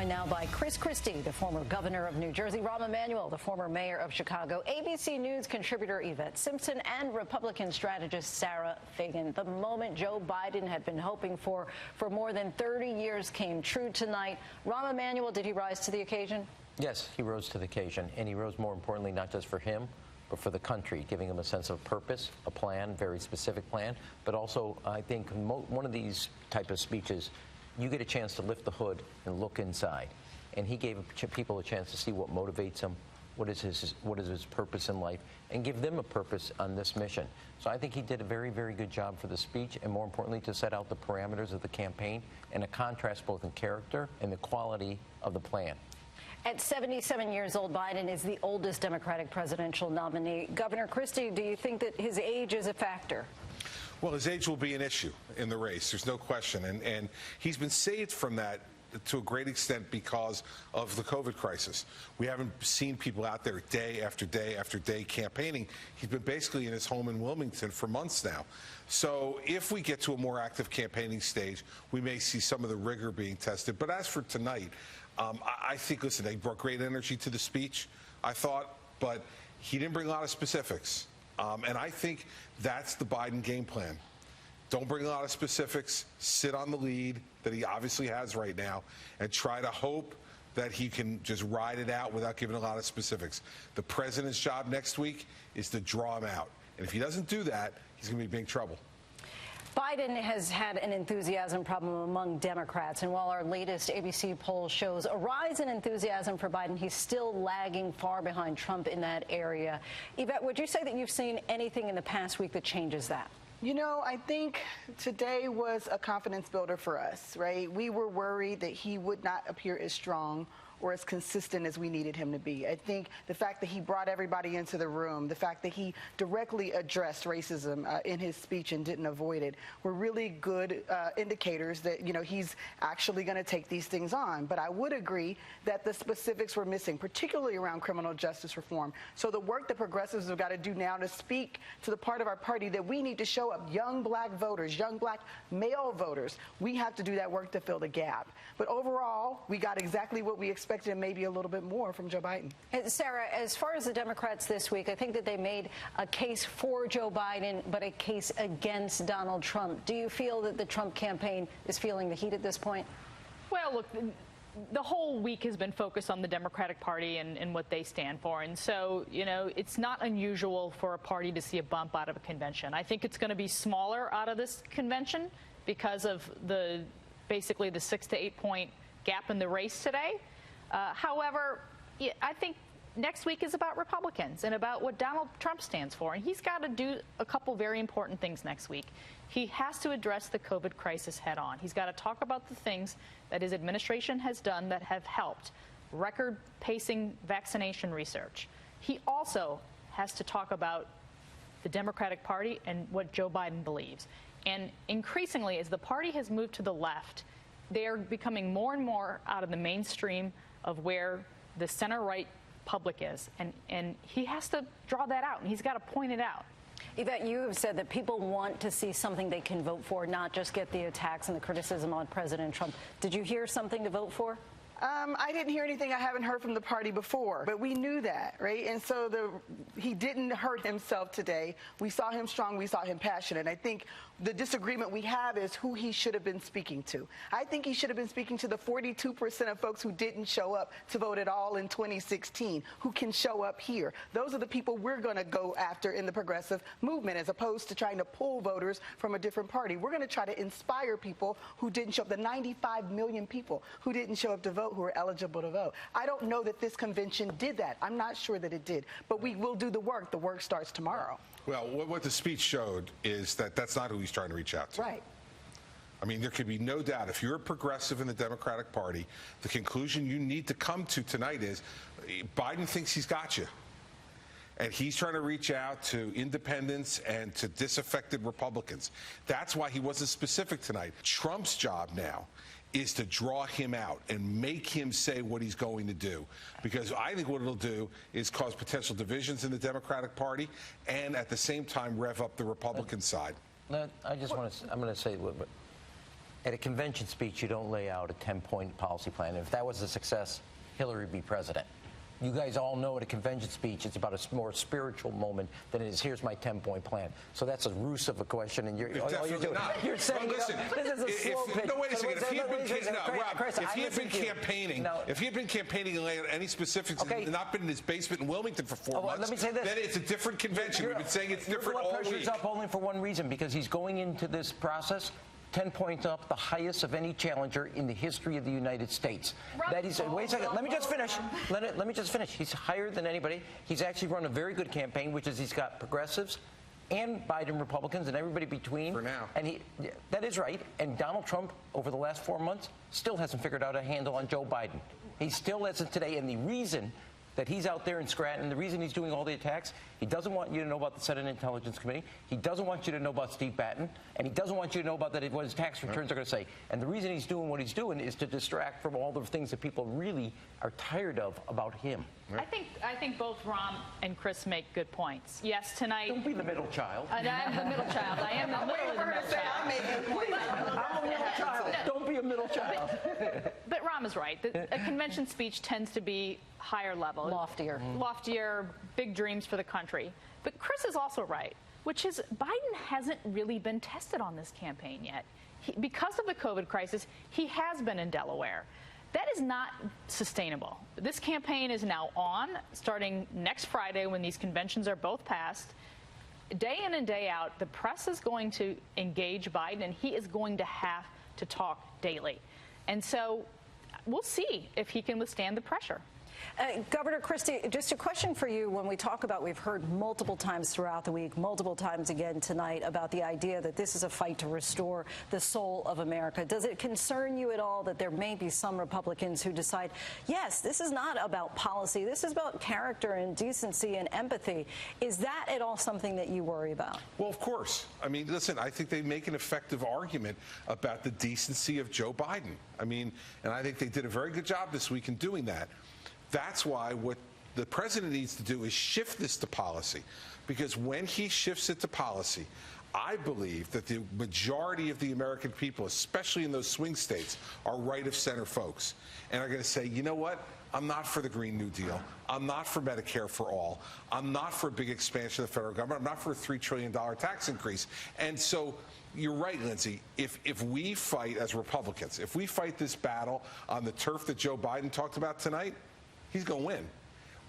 joined now by Christie, the former governor of New Jersey, Rahm Emanuel, the former mayor of Chicago, ABC News contributor Yvette Simpson, and Republican strategist Sara Fagen. The moment Joe Biden had been hoping for more than 30 years came true tonight. Rahm Emanuel, did he rise to the occasion? Yes, he rose to the occasion, and he rose, more importantly, not just for him, but for the country, giving him a sense of purpose, a plan, very specific plan. But also, I think one of these type of speeches, you get a chance to lift the hood and look inside. And he gave people a chance to see what motivates him, what is his purpose in life, and give them a purpose on this mission. So I think he did a very, very good job for the speech, and more importantly, to set out the parameters of the campaign and a contrast both in character and the quality of the plan. At 77 years old, Biden is the oldest Democratic presidential nominee. Governor Christie, do you think that his age is a factor? Well, his age will be an issue in the race. There's no question. And he's been saved from that to a great extent because of the COVID crisis. We haven't seen people out there day after day after day campaigning. He's been basically in his home in Wilmington for months now. So if we get to a more active campaigning stage, we may see some of the rigor being tested. But as for tonight, I think, listen, they brought great energy to the speech, I thought, but he didn't bring a lot of specifics. And I think that's the Biden game plan. Don't bring a lot of specifics, sit on the lead that he obviously has right now, and try to hope that he can just ride it out without giving a lot of specifics. The president's job next week is to draw him out. And if he doesn't do that, he's going to be in big trouble. Biden has had an enthusiasm problem among Democrats, and while our latest ABC poll shows a rise in enthusiasm for Biden, he's still lagging far behind Trump in that area. Yvette, would you say that you've seen anything in the past week that changes that? You know, I think today was a confidence builder for us, right? We were worried that he would not appear as strong or as consistent as we needed him to be. I think the fact that he brought everybody into the room, the fact that he directly addressed racism in his speech and didn't avoid it, were really good indicators that, you know, he's actually going to take these things on. But I would agree that the specifics were missing, particularly around criminal justice reform. So the work that progressives have got to do now to speak to the part of our party that we need to show up young black voters, young black male voters, we have to do that work to fill the gap. But overall, we got exactly what we expected and maybe a little bit more from Joe Biden. Sarah, as far as the Democrats this week, I think that they made a case for Joe Biden, but a case against Donald Trump. Do you feel that the Trump campaign is feeling the heat at this point? Well, look, the whole week has been focused on the Democratic Party and what they stand for. And so, you know, it's not unusual for a party to see a bump out of a convention. I think it's going to be smaller out of this convention because of basically the 6 to 8 point gap in the race today. However, I think next week is about Republicans and about what Donald Trump stands for. And he's got to do a couple very important things next week. He has to address the COVID crisis head on. He's got to talk about the things that his administration has done that have helped record pacing vaccination research. He also has to talk about the Democratic Party and what Joe Biden believes. And increasingly, as the party has moved to the left, they are becoming more and more out of the mainstream of where the center-right public is. And he has to draw that out, and he's got to point it out. Yvette, you have said that people want to see something they can vote for, not just get the attacks and the criticism on President Trump. Did you hear something to vote for? I didn't hear anything I haven't heard from the party before, but we knew that, right? And so he didn't hurt himself today. We saw him strong. We saw him passionate. I think the disagreement we have is who he should have been speaking to. I think he should have been speaking to the 42% of folks who didn't show up to vote at all in 2016, who can show up here. Those are the people we're going to go after in the progressive movement, as opposed to trying to pull voters from a different party. We're going to try to inspire people who didn't show up, the 95 million people who didn't show up to vote, who are eligible to vote. I don't know that this convention did that. I'm not sure that it did, but we will do the work. The work starts tomorrow. Well, what the speech showed is that that's not who he's trying to reach out to. Right. I mean, there could be no doubt, if you're a progressive in the Democratic Party, the conclusion you need to come to tonight is Biden thinks he's got you. And he's trying to reach out to independents and to disaffected Republicans. That's why he wasn't specific tonight. Trump's job now is to draw him out and make him say what he's going to do. Because I think what it'll do is cause potential divisions in the Democratic Party and at the same time rev up the Republican side. I just want to, I'm going to say, At a convention speech, you don't lay out a 10-point policy plan. If that was a success, Hillary would be president. You guys all know at a convention speech, it's about a more spiritual moment than it is, here's my 10-point plan. So that's a ruse of a question, and all you're doing, you're saying, listen, this is a slow pitch. No, wait a second. If he had been campaigning and laying out any specifics and not been in his basement in Wilmington for 4 months, let me say this. Then it's a different convention. We've been saying it's different all week. Your blood pressure's up only for one reason, because he's going into this process 10 points up, the highest of any challenger in the history of the United States. That is, wait a second, let me just finish. Let me just finish. He's higher than anybody. He's actually run a very good campaign, which is he's got progressives and Biden Republicans and everybody between. For now. And that is right. And Donald Trump, over the last 4 months, still hasn't figured out a handle on Joe Biden. He still hasn't today. And the reason that he's out there in Scranton, the reason he's doing all the attacks, he doesn't want you to know about the Senate Intelligence Committee, he doesn't want you to know about Steve Bannon, and he doesn't want you to know about what his tax returns are going to say. And the reason he's doing what he's doing is to distract from all the things that people really are tired of about him. I think both Rahm and Chris make good points. Yes, tonight. Don't be the middle child. I am the middle child. I am the middle of the middle child. I'm a middle child. Don't be a middle child. But Rahm is right. A convention speech tends to be higher level. Loftier, big dreams for the country. But Chris is also right, which is Biden hasn't really been tested on this campaign yet. Because of the COVID crisis, he has been in Delaware. That is not sustainable. This campaign is now on, starting next Friday when these conventions are both passed. Day in and day out, the press is going to engage Biden, and he is going to have to talk daily. And so we'll see if he can withstand the pressure. Governor Christie, just a question for you. When we talk about, we've heard multiple times throughout the week, multiple times again tonight, about the idea that this is a fight to restore the soul of America. Does it concern you at all that there may be some Republicans who decide, yes, this is not about policy, this is about character and decency and empathy? Is that at all something that you worry about? Well, of course. I mean, listen, I think they make an effective argument about the decency of Joe Biden. I mean, and I think they did a very good job this week in doing that. That's why what the president needs to do is shift this to policy, because when he shifts it to policy, I believe that the majority of the American people, especially in those swing states, are right of center folks and are going to say, you know what? I'm not for the Green New Deal. I'm not for Medicare for all. I'm not for a big expansion of the federal government. I'm not for a $3 trillion tax increase. And so you're right, Lindsay. If we fight as Republicans, if we fight this battle on the turf that Joe Biden talked about tonight, he's going to win.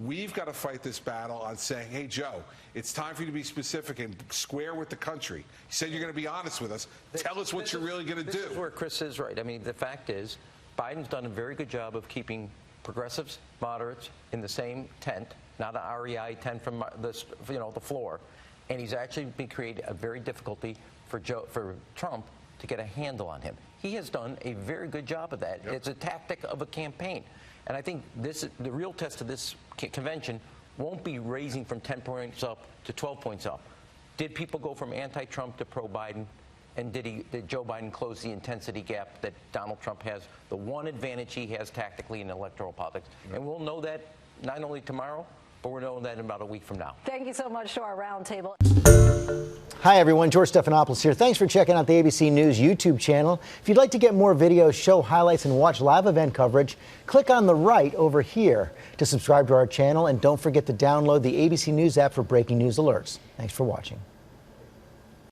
We've got to fight this battle on saying, hey, Joe, it's time for you to be specific and square with the country. You said you're going to be honest with us. Tell us what you're really going to do. This is where Chris is right. I mean, the fact is, Biden's done a very good job of keeping progressives, moderates in the same tent, not an REI tent from the floor. And he's actually been creating a very difficulty for Trump to get a handle on him. He has done a very good job of that. Yep. It's a tactic of a campaign. And I think the real test of this convention won't be raising from 10 points up to 12 points up. Did people go from anti-Trump to pro-Biden? And did Joe Biden close the intensity gap that Donald Trump has, the one advantage he has tactically in electoral politics? Yep. And we'll know that not only tomorrow, but we'll know that in about a week from now. Thank you so much to our roundtable. Hi, everyone. George Stephanopoulos here. Thanks for checking out the ABC News YouTube channel. If you'd like to get more videos, show highlights, and watch live event coverage, click on the right over here to subscribe to our channel. And don't forget to download the ABC News app for breaking news alerts. Thanks for watching.